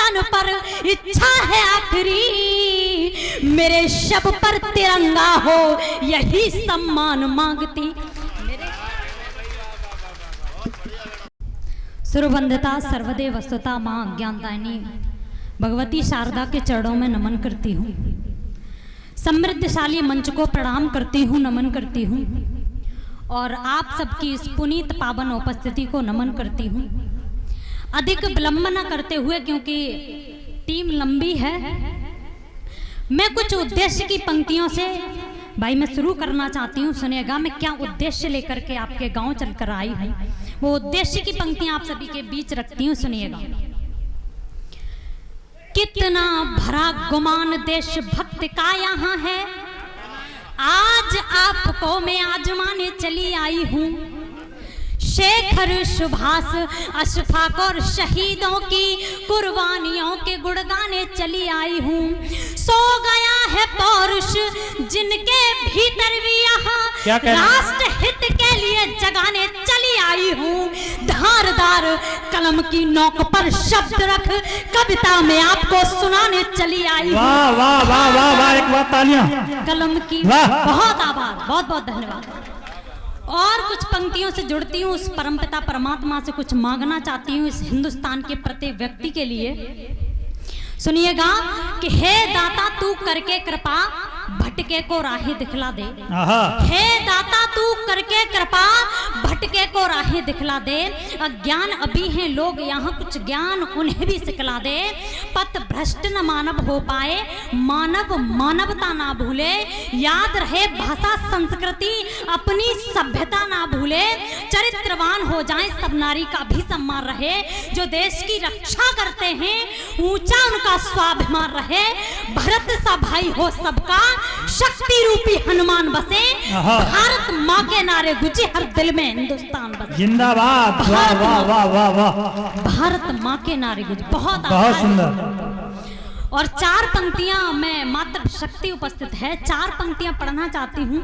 तन पर इच्छा है आखिरी, मेरे शब पर तिरंगा हो यही सम्मान मांगती। सुरवंदता सर्वदेव वस्तुता माँ ज्ञानदायिनी भगवती शारदा के चरणों में नमन करती हूँ। समृद्धशाली मंच को प्रणाम करती हूँ, नमन करती हूँ और आप सबकी इस पुनीत पावन उपस्थिति को नमन करती हूँ। अधिक विलंब न करते हुए, क्योंकि टीम लंबी है, मैं कुछ उद्देश्य की पंक्तियों से भाई मैं शुरू करना चाहती हूँ। सुनिएगा मैं क्या उद्देश्य लेकर के आपके गांव चलकर आई हूँ, वो उद्देश्य की पंक्तियां आप सभी के बीच रखती हूँ। सुनिएगा। कितना भरा गुमान देशभक्त का यहाँ है, आज आपको मैं आजमाने चली आई हूँ। शेखर सुभाष अशफाक और शहीदों की कुर्बानियों के गुण गाने चली आई हूँ। सो गया है पौरुष जिनके भीतर भी यहाँ राष्ट्र हित के लिए जगाने चली आई हूँ। धारदार कलम की नोक पर शब्द रख कविता में आपको सुनाने चली आई हूँ। वाह वाह वाह वाह वाह, एक बात तालियां। कलम की बहुत आभार, बहुत बहुत धन्यवाद। और कुछ पंक्तियों से जुड़ती हूँ, उस परमपिता परमात्मा से कुछ मांगना चाहती हूँ इस हिंदुस्तान के प्रत्येक व्यक्ति के लिए। सुनिएगा कि हे दाता तू करके कृपा भटके को राहें दिखला दे। हे दाता तू करके कृपा भटके को राहें दिखला दे। अज्ञान अभी हैं लोग यहाँ, कुछ ज्ञान उन्हें भी सिखला दे। पथ भ्रष्ट न मानव हो पाए, मानव मानवता ना भूले। याद रहे भाषा संस्कृति अपनी सभ्यता ना भूले। चरित्रवान हो जाए सब नारी का भी सम्मान रहे। जो देश की रक्षा करते हैं ऊंचा उनका स्वाभिमान रहे। भरत सा भाई हो सबका, शक्ति रूपी हनुमान बसे। भारत माँ के नारे गुजे हर दिल में हिंदुस्तान बसे। जिंदाबाद। वाह वाह वाह वाह वाह, भारत माँ के नारे गुजे। बहुत सुंदर। और चार पंक्तियां में मात्र शक्ति उपस्थित है, चार पंक्तियां पढ़ना चाहती हूँ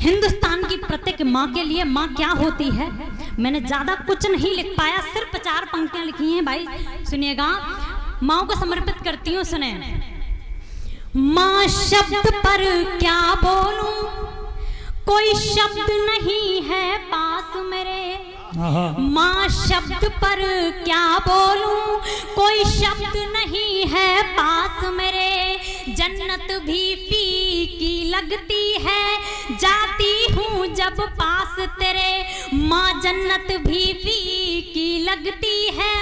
हिंदुस्तान की प्रत्येक माँ के लिए। माँ क्या होती है, मैंने ज्यादा कुछ नहीं लिख पाया, सिर्फ चार पंक्तियां लिखी हैं। भाई सुनिएगा, माँ को समर्पित करती हूँ। सुने। माँ शब्द पर क्या बोलूं, कोई शब्द नहीं है पास मेरे। माँ शब्द पर क्या बोलूं, कोई शब्द नहीं है पास मेरे। जन्नत भी फीकी लगती है, जाती हूँ जब पास तेरे। माँ जन्नत भी फीकी लगती है,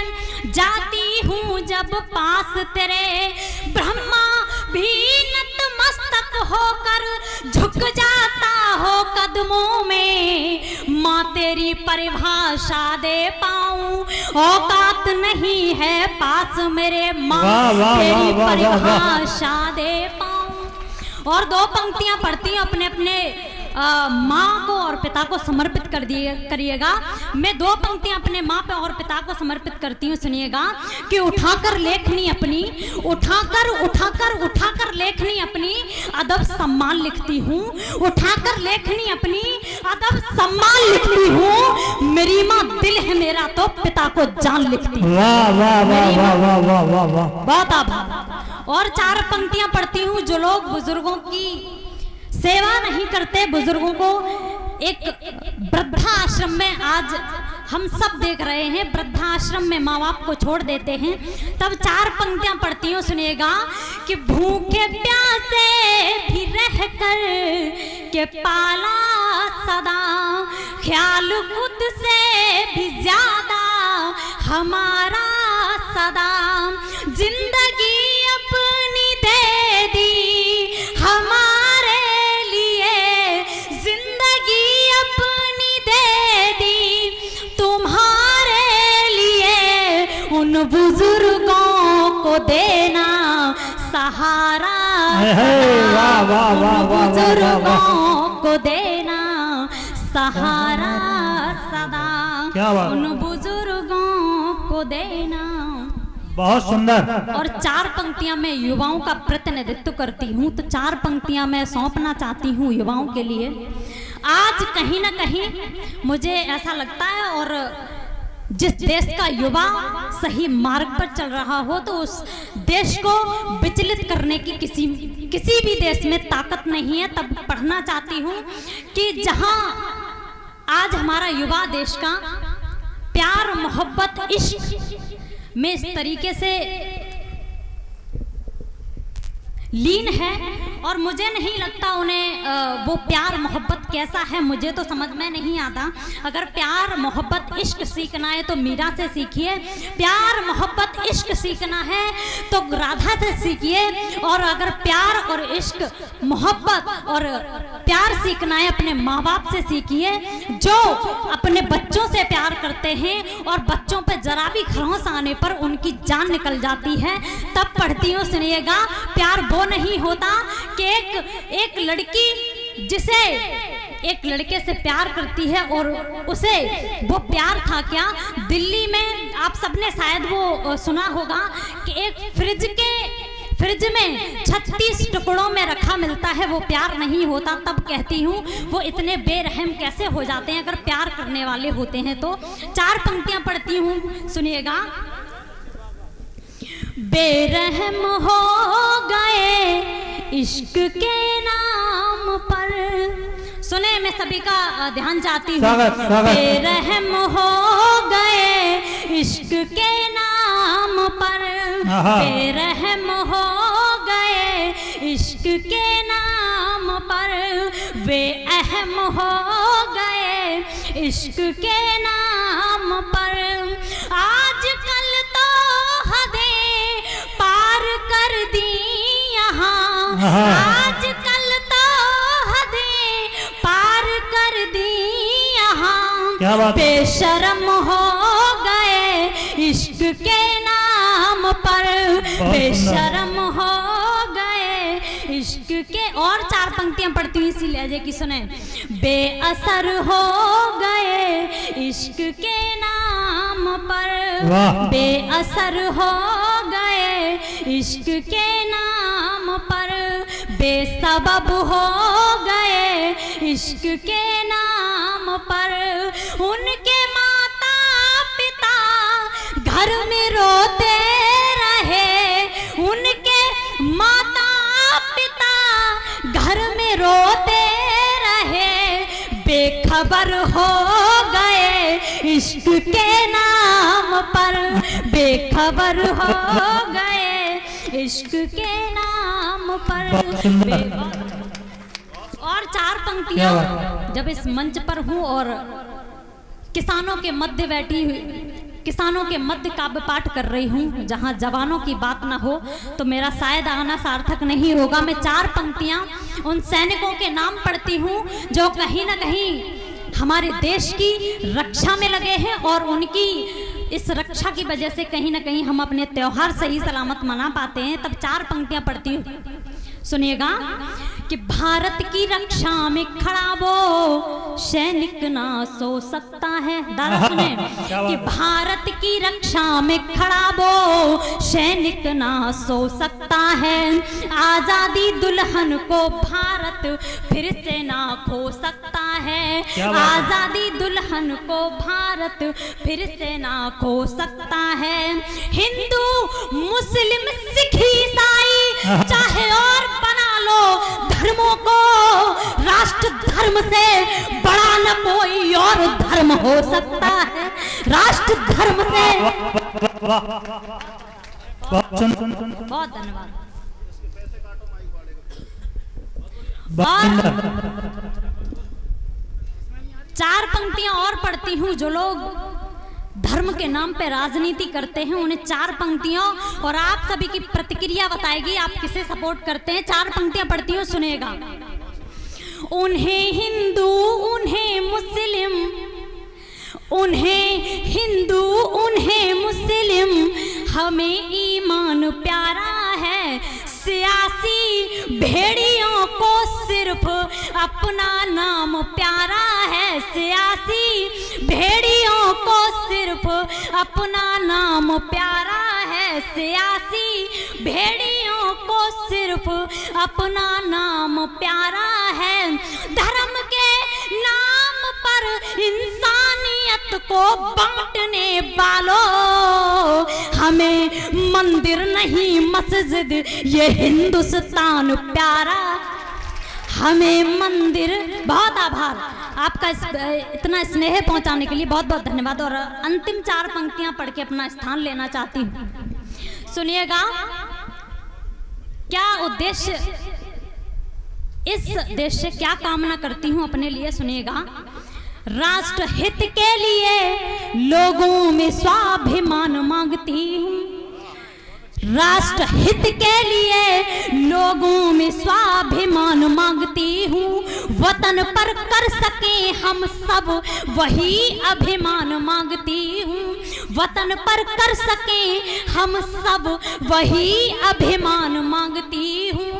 जाती हूँ जब पास तेरे। ब्रह्मा भी नतमस्तक होकर झुक जाता हो कदमों में। माँ तेरी परिभाषा दे पाऊं, औकात नहीं है पास मेरे। माँ तेरी परिभाषा दे पाऊं। और दो पंक्तियां पढ़ती हूँ, अपने अपने माँ को और पिता को समर्पित करिएगा। मैं दो पंक्तियां अपने माँ पे और पिता को समर्पित करती हूँ। सुनिएगा कि उठाकर लेखनी अपनी, उठाकर लेखनी अपनी अदब सम्मान लिखती हूँ। उठाकर लेखनी अपनी अदब सम्मान लिखती हूँ। मेरी माँ दिल है मेरा तो पिता को जान लिखती हूँ। वाह वाह वाह वाह वाह वाह वाह वाह, बहुत आभार। और चार पंक्तियां पढ़ती हूँ। जो लोग बुजुर्गों की सेवा नहीं करते, बुजुर्गों को एक वृद्धाश्रम में आज हम सब देख रहे हैं, वृद्धाश्रम में माँ बाप को छोड़ देते हैं, तब चार पंक्तियां पढ़ती हूँ। सुनिएगा कि भूखे प्यासे भी रहकर के पाला सदा, ख्याल खुद से भी ज्यादा हमारा सदा। जिंदगी अपनी दे दी हमारे लिए, जिंदगी अपनी दे दी तुम्हारे लिए। उन बुजुर्गों को देना सहारा, बुजुर्गों को देना सहारा सदा। उन बुजुर्गों को देना। बहुत सुंदर। और चार पंक्तियां मैं युवाओं का प्रतिनिधित्व करती हूँ, तो चार पंक्तियां मैं सौंपना चाहती हूँ युवाओं के लिए। आज कहीं ना कहीं मुझे ऐसा लगता है, और जिस देश का युवा सही मार्ग पर चल रहा हो तो उस देश को विचलित करने की किसी भी देश में ताकत नहीं है। तब पढ़ना चाहती हूँ कि जहाँ आज हमारा युवा देश का प्यार मोहब्बत इश्क में इस तरीके से लीन है, और मुझे नहीं लगता उन्हें वो प्यार मोहब्बत कैसा है मुझे तो समझ में नहीं आता। अगर प्यार मोहब्बत इश्क सीखना है तो मीरा से सीखिए, प्यार मोहब्बत इश्क सीखना है तो राधा से सीखिए, और अगर प्यार और इश्क मोहब्बत और प्यार सीखना है अपने माँ बाप से सीखिए, जो अपने बच्चों से प्यार करते हैं और बच्चों पे जरा भी खरोंच आने पर उनकी जान निकल जाती है। तब पढ़ती हूँ, सुनिएगा, प्यार वो नहीं होता कि एक लड़की जिसे एक लड़के से प्यार करती है और उसे वो प्यार था क्या। दिल्ली में आप सबने शायद वो सुना होगा कि एक फ्रिज में 36 टुकड़ों में रखा मिलता है, वो प्यार नहीं होता। तब कहती हूँ वो इतने बेरहम कैसे हो जाते हैं अगर प्यार करने वाले होते हैं तो। 4 पंक्तियां पढ़ती हूँ, सुनिएगा। बेरहम हो गए इश्क के नाम पर, सुने मैं सभी का ध्यान चाहती हूँ। बेरहम हो गए इश्क के नाम पर, बेरहम हो गए इश्क के नाम पर, वे अहम हो गए इश्क के नाम पर। आजकल तो हदें पार कर दी यहाँ, आजकल तो हदें पार कर दी यहाँ, बेशरम हो गए इश्क के नाम पर, बेशरम हो गए इश्क के। और 4 पंक्तियां पढ़ती हूँ इसी लहजे की, सुने। बेअसर हो गए इश्क के नाम पर, बेअसर हो गए इश्क के नाम पर, बेसबब हो गए इश्क के नाम पर। उनके माता पिता घर में रोते रहे, उनके माता पिता घर में रोते रहे, बेखबर हो गए इश्क के नाम पर, बेखबर हो गए इश्क के नाम पर। और 4 पंक्तियां जब इस मंच पर हूँ और किसानों के मध्य बैठी हुई, किसानों के मध्य काव्य पाठ कर रही हूँ जहाँ जवानों की बात ना हो तो मेरा शायद आना सार्थक नहीं होगा। मैं 4 पंक्तियां उन सैनिकों के नाम पढ़ती हूँ जो कहीं ना कहीं हमारे देश की रक्षा में लगे हैं, और उनकी इस रक्षा की वजह से कहीं ना कहीं हम अपने त्योहार सही सलामत मना पाते हैं। तब 4 पंक्तियां पढ़ती हूँ, सुनिएगा। कि भारत की रक्षा में खड़ा वो सैनिक ना सो सकता है। दादा सुने कि भारत की रक्षा में खड़ा वो सैनिक ना सो सकता है, आजादी दुल्हन को भारत फिर से ना खो सकता है, आजादी दुल्हन को भारत फिर से ना खो सकता है। हिंदू मुस्लिम सिख ईसाई चाहे और बना लो धर्मों को, राष्ट्र धर्म से बड़ा न कोई और धर्म हो सकता है, राष्ट्र धर्म से। बहुत धन्यवाद। और 4 पंक्तियां और पढ़ती हूँ। जो लोग धर्म के नाम पे राजनीति करते हैं उन्हें 4 पंक्तियों और आप सभी की प्रतिक्रिया बताएगी आप किसे सपोर्ट करते हैं। 4 पंक्तियां पढ़ती हूँ, सुनेगा। उन्हें हिंदू उन्हें मुस्लिम, उन्हें हिंदू उन्हें मुस्लिम, हमें ईमान प्यारा है, सियासी भेड़ियों को सिर्फ अपना नाम प्यारा है, सियासी भेड़ियों को सिर्फ अपना नाम प्यारा है, सियासी भेड़ियों को सिर्फ अपना नाम प्यारा है। धर्म के नाम पर इंसानियत जगत को बांटने वालों, हमें मंदिर नहीं मस्जिद ये हिंदुस्तान प्यारा, हमें मंदिर। बहुत आभार आपका इतना स्नेह पहुंचाने के लिए, बहुत बहुत धन्यवाद। और अंतिम 4 पंक्तियां पढ़ के अपना स्थान लेना चाहती हूँ, सुनिएगा। क्या उद्देश्य, इस देश से क्या कामना करती हूँ अपने लिए, सुनिएगा। राष्ट्र हित के लिए लोगों में स्वाभिमान मांगती हूँ, राष्ट्र हित के लिए लोगों में स्वाभिमान मांगती हूँ, वतन पर कर सके हम सब वही अभिमान मांगती हूँ, वतन पर कर सके हम सब वही अभिमान मांगती हूँ।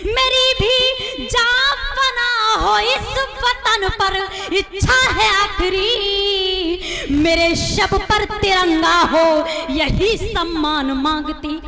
मेरी भी जान बना हो इस वतन पर इच्छा है आखिरी, मेरे शब पर तिरंगा हो यही सम्मान मांगती